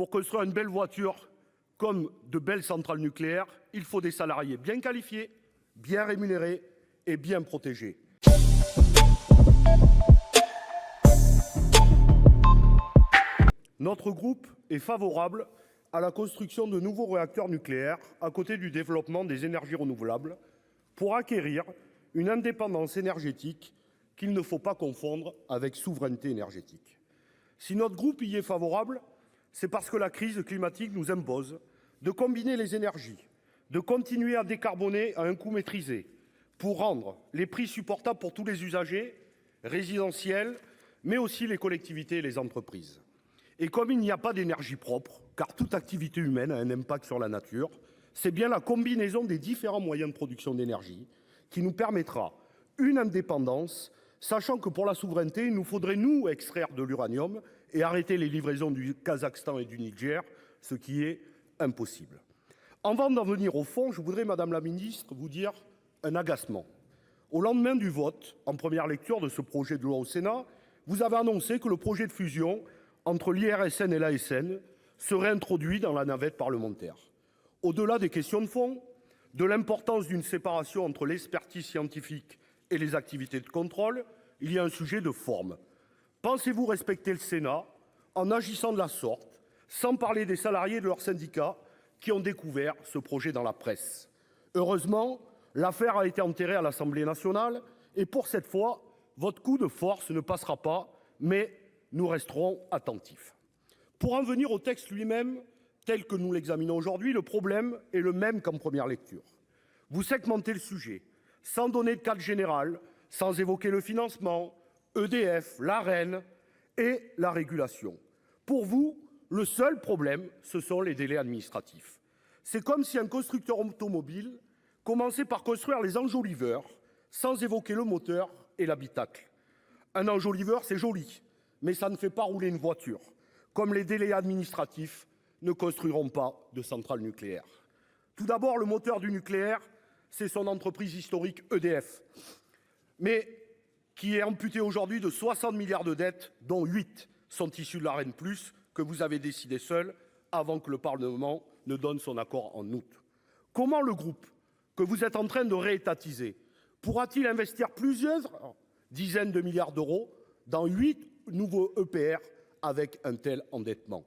pour construire une belle voiture comme de belles centrales nucléaires, il faut des salariés bien qualifiés, bien rémunérés et bien protégés. Notre groupe est favorable à la construction de nouveaux réacteurs nucléaires à côté du développement des énergies renouvelables pour acquérir une indépendance énergétique qu'il ne faut pas confondre avec souveraineté énergétique. Si notre groupe y est favorable, c'est parce que la crise climatique nous impose de combiner les énergies, de continuer à décarboner à un coût maîtrisé pour rendre les prix supportables pour tous les usagers, résidentiels, mais aussi les collectivités et les entreprises. Et comme il n'y a pas d'énergie propre, car toute activité humaine a un impact sur la nature, c'est bien la combinaison des différents moyens de production d'énergie qui nous permettra une indépendance, sachant que pour la souveraineté, il nous faudrait nous extraire de l'uranium et arrêter les livraisons du Kazakhstan et du Niger, ce qui est impossible. Avant d'en venir au fond, je voudrais, Madame la Ministre, vous dire un agacement. Au lendemain du vote, en première lecture de ce projet de loi au Sénat, vous avez annoncé que le projet de fusion entre l'IRSN et l'ASN serait introduit dans la navette parlementaire. Au-delà des questions de fond, de l'importance d'une séparation entre l'expertise scientifique et les activités de contrôle, il y a un sujet de forme. Pensez-vous respecter le Sénat en agissant de la sorte, sans parler des salariés et de leurs syndicats qui ont découvert ce projet dans la presse? Heureusement, l'affaire a été enterrée à l'Assemblée nationale et pour cette fois, votre coup de force ne passera pas, mais nous resterons attentifs. Pour en venir au texte lui-même, tel que nous l'examinons aujourd'hui, le problème est le même qu'en première lecture. Vous segmentez le sujet, sans donner de cadre général, sans évoquer le financement, EDF, l'AREN et la régulation. Pour vous, le seul problème, ce sont les délais administratifs. C'est comme si un constructeur automobile commençait par construire les enjoliveurs, sans évoquer le moteur et l'habitacle. Un enjoliveur, c'est joli, mais ça ne fait pas rouler une voiture, comme les délais administratifs ne construiront pas de centrales nucléaires. Tout d'abord, le moteur du nucléaire, c'est son entreprise historique EDF, mais qui est amputée aujourd'hui de 60 milliards de dettes, dont 8 sont issus de l'AREN+, que vous avez décidé seul avant que le Parlement ne donne son accord en août. Comment le groupe que vous êtes en train de réétatiser pourra-t-il investir plusieurs dizaines de milliards d'euros dans 8 nouveaux EPR avec un tel endettement?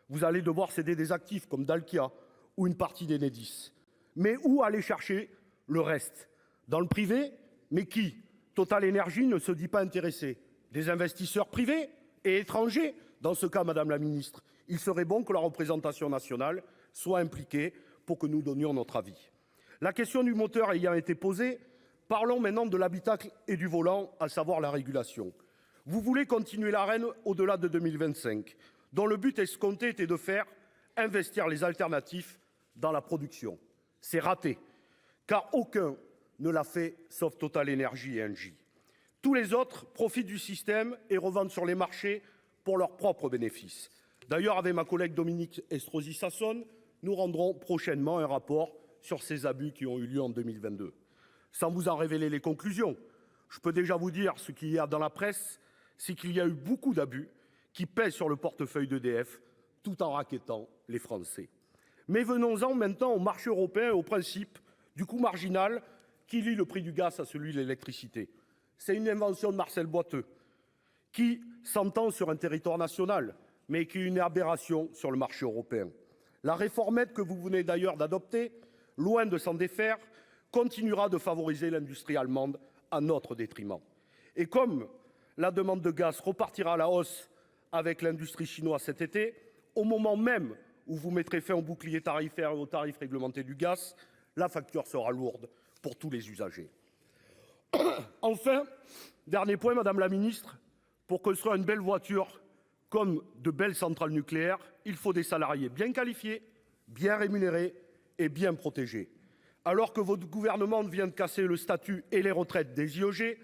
Vous allez devoir céder des actifs comme Dalkia ou une partie d'Enedis. Mais où aller chercher le reste? Dans le privé? Mais qui? Total Énergie ne se dit pas intéressé. Des investisseurs privés et étrangers? Dans ce cas, Madame la Ministre, il serait bon que la représentation nationale soit impliquée pour que nous donnions notre avis. La question du moteur ayant été posée, parlons maintenant de l'habitacle et du volant, à savoir la régulation. Vous voulez continuer l'AREN au-delà de 2025, dont le but escompté était de faire investir les alternatifs dans la production. C'est raté, car aucun ne l'a fait sauf Total Énergie et Engie. Tous les autres profitent du système et revendent sur les marchés pour leurs propres bénéfices. D'ailleurs, avec ma collègue Dominique Estrosi Sassone, nous rendrons prochainement un rapport sur ces abus qui ont eu lieu en 2022. Sans vous en révéler les conclusions, je peux déjà vous dire ce qu'il y a dans la presse, c'est qu'il y a eu beaucoup d'abus qui pèsent sur le portefeuille d'EDF tout en rackettant les Français. Mais venons-en maintenant au marché européen et au principe du coût marginal qui lie le prix du gaz à celui de l'électricité. C'est une invention de Marcel Boiteux qui s'entend sur un territoire national, mais qui est une aberration sur le marché européen. La réformette que vous venez d'ailleurs d'adopter, loin de s'en défaire, continuera de favoriser l'industrie allemande à notre détriment. Et comme la demande de gaz repartira à la hausse avec l'industrie chinoise cet été, au moment même où vous mettrez fin au bouclier tarifaire et aux tarifs réglementés du gaz, la facture sera lourde pour tous les usagers. Enfin, dernier point, Madame la Ministre, pour construire une belle voiture comme de belles centrales nucléaires, il faut des salariés bien qualifiés, bien rémunérés et bien protégés. Alors que votre gouvernement vient de casser le statut et les retraites des IEG,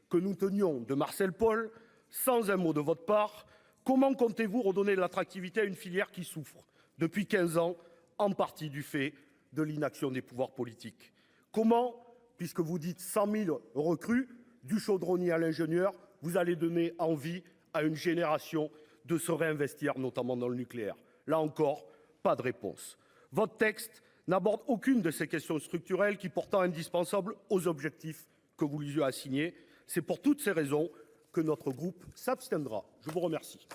que nous tenions de Marcel Paul, sans un mot de votre part, comment comptez-vous redonner de l'attractivité à une filière qui souffre depuis 15 ans, en partie du fait de l'inaction des pouvoirs politiques? Comment, puisque vous dites 100 000 recrues, du chaudronnier à l'ingénieur, vous allez donner envie à une génération de se réinvestir, notamment dans le nucléaire? Là encore, pas de réponse. Votre texte n'aborde aucune de ces questions structurelles qui pourtant indispensables aux objectifs que vous lui assignez. C'est pour toutes ces raisons que notre groupe s'abstiendra. Je vous remercie.